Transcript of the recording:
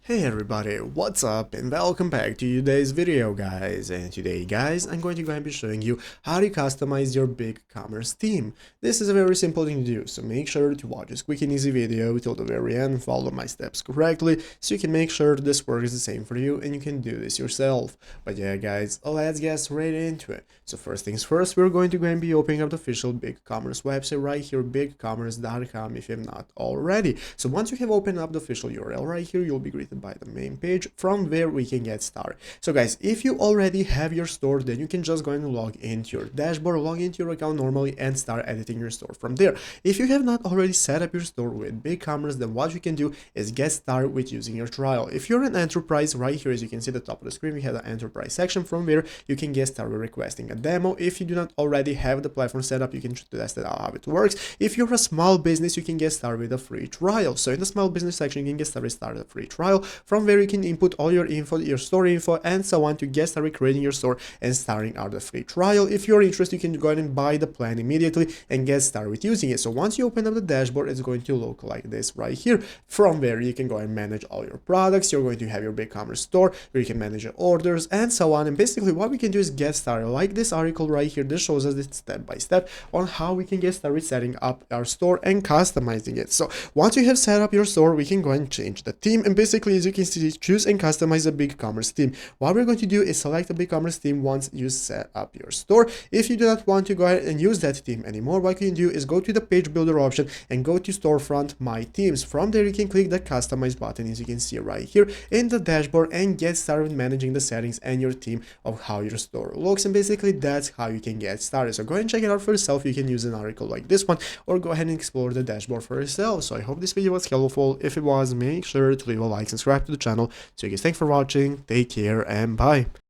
Hey everybody, what's up and welcome back to today's video guys. And today guys, I'm going to go ahead and be showing you how to customize your BigCommerce theme. This is a very simple thing to do, so make sure to watch this quick and easy video till the very end, follow my steps correctly so you can make sure this works the same for you and you can do this yourself. But yeah guys, let's get straight into it. So first things first, we're going to go ahead and be opening up the official BigCommerce website right here, bigcommerce.com if you have not already. So once you have opened up the official URL right here, you'll be greeted by the main page from where we can get started. So guys, if you already have your store, then you can just go and log into your dashboard, log into your account normally and start editing your store from there. If you have not already set up your store with BigCommerce, then what you can do is get started with using your trial. If you're an enterprise, right here as you can see at the top of the screen, we have the enterprise section from where you can get started requesting a demo. If you do not already have the platform set up, you can test it out how it works. If you're a small business, you can get started with a free trial. So in the small business section, you can get started a free trial from where you can input all your info, your store info and so on to get started creating your store and starting out the free trial. If you're interested, you can go ahead and buy the plan immediately and get started with using it. So once you open up the dashboard, it's going to look like this right here, from where you can go and manage all your products. You're going to have your BigCommerce store where you can manage your orders and so on. And basically what we can do is get started like this article right here. This shows us this step by step on how we can get started setting up our store and customizing it. So once you have set up your store, we can go and change the theme, and basically as you can see, choose and customize a BigCommerce theme. What we're going to do is select a BigCommerce theme once you set up your store. If you do not want to go ahead and use that theme anymore, what you can do is go to the page builder option and go to storefront my themes. From there you can click the customize button as you can see right here in the dashboard and get started managing the settings and your theme of how your store looks. And basically that's how you can get started. So go ahead and check it out for yourself. You can use an article like this one or go ahead and explore the dashboard for yourself. So I hope this video was helpful. If it was, make sure to leave a like, subscribe to the channel. So guys, thanks for watching, take care and bye.